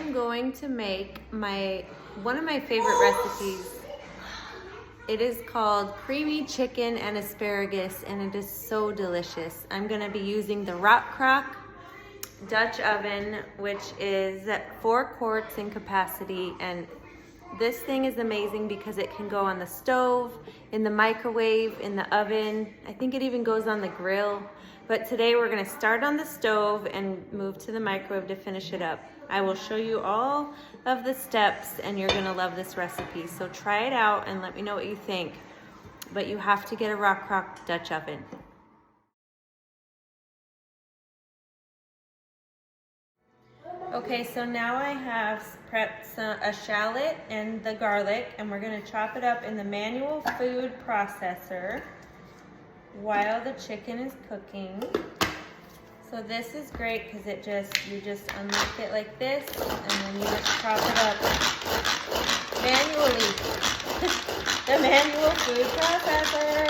am going to make one of my favorite recipes. It is called creamy chicken and asparagus, and it is so delicious. I'm gonna be using the Rock Crock Dutch oven, which is 4 quarts in capacity, and this thing is amazing because it can go on the stove, in the microwave, in the oven. I think it even goes on the grill. But today we're gonna start on the stove and move to the microwave to finish it up. I will show you all of the steps and you're gonna love this recipe. So try it out and let me know what you think. But you have to get a Rock Crock Dutch oven. Okay, so now I have prepped a shallot and the garlic, and we're gonna chop it up in the manual food processor while the chicken is cooking. So this is great because you just unlock it like this, and then you just chop it up manually. The manual food processor.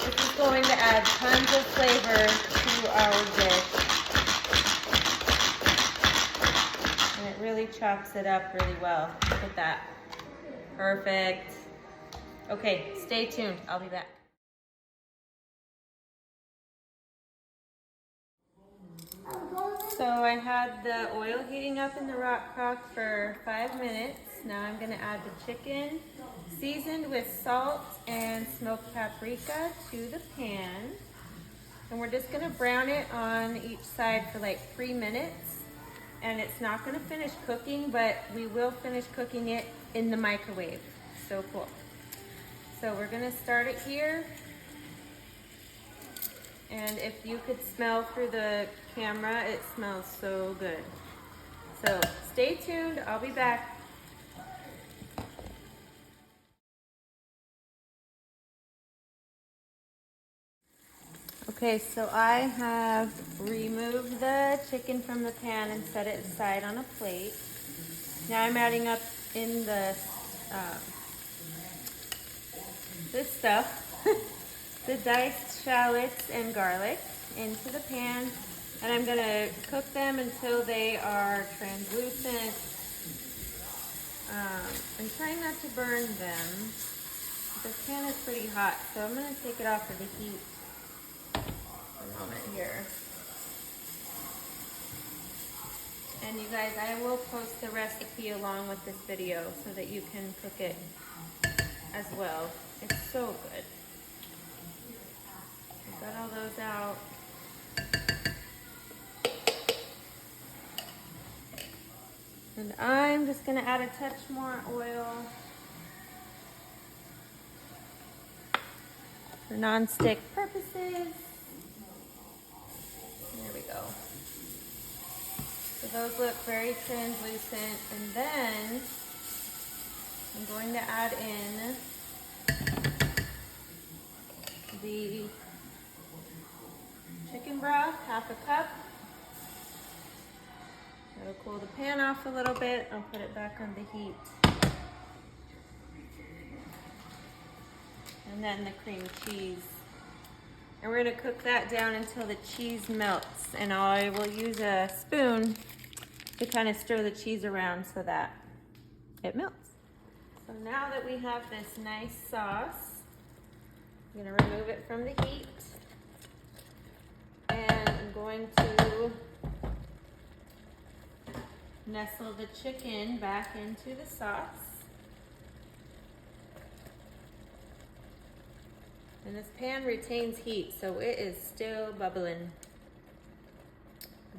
This is going to add tons of flavor to our dish. Really chops it up really well. Look at that. Perfect. Okay, stay tuned. I'll be back. So I had the oil heating up in the Rock Crock for 5 minutes. Now I'm gonna add the chicken, seasoned with salt and smoked paprika, to the pan. And we're just gonna brown it on each side for like 3 minutes. And it's not gonna finish cooking, but we will finish cooking it in the microwave. So cool. So we're gonna start it here. And if you could smell through the camera, it smells so good. So stay tuned, I'll be back. Okay, so I have removed the chicken from the pan and set it aside on a plate. Now I'm adding up in the this stuff, the diced shallots and garlic into the pan, and I'm gonna cook them until they are translucent. I'm trying not to burn them. This pan is pretty hot, so I'm gonna take it off of the heat. Moment here. And you guys, I will post the recipe along with this video so that you can cook it as well. It's so good. I've got all those out. And I'm just gonna add a touch more oil for non-stick purposes. There we go. So those look very translucent. And then I'm going to add in the chicken broth, 1/2 cup. That'll cool the pan off a little bit. I'll put it back on the heat. And then the cream cheese. And we're gonna cook that down until the cheese melts. And I will use a spoon to kind of stir the cheese around so that it melts. So now that we have this nice sauce, I'm gonna remove it from the heat. And I'm going to nestle the chicken back into the sauce. And this pan retains heat, so it is still bubbling.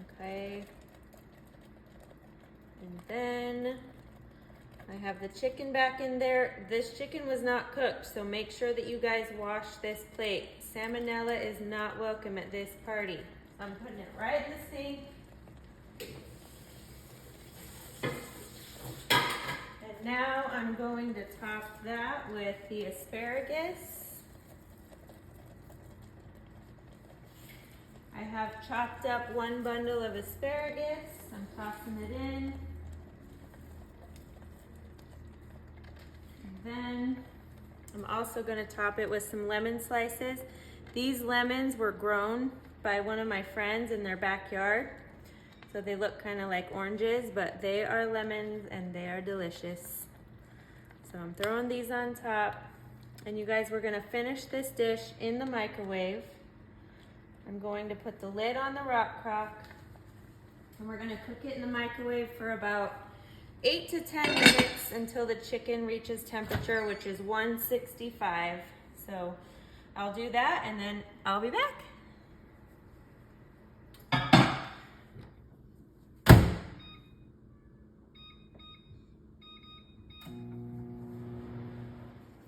Okay. And then I have the chicken back in there. This chicken was not cooked, so make sure that you guys wash this plate. Salmonella is not welcome at this party. So I'm putting it right in the sink. And now I'm going to top that with the asparagus. I have chopped up 1 bundle of asparagus. I'm tossing it in. And then I'm also going to top it with some lemon slices. These lemons were grown by one of my friends in their backyard. So they look kind of like oranges, but they are lemons and they are delicious. So I'm throwing these on top. And you guys, we're gonna finish this dish in the microwave. I'm going to put the lid on the rock crock and we're gonna cook it in the microwave for about 8 to 10 minutes until the chicken reaches temperature, which is 165. So I'll do that and then I'll be back.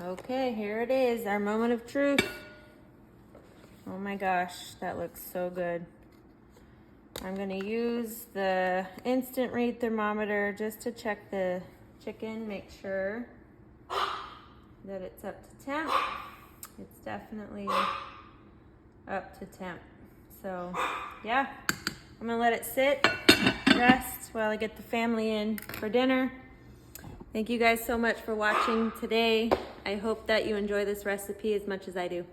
Okay, here it is, our moment of truth. Oh my gosh, that looks so good. I'm gonna use the instant read thermometer just to check the chicken, make sure that it's up to temp. It's definitely up to temp. So yeah, I'm gonna let it sit, rest while I get the family in for dinner. Thank you guys so much for watching today. I hope that you enjoy this recipe as much as I do.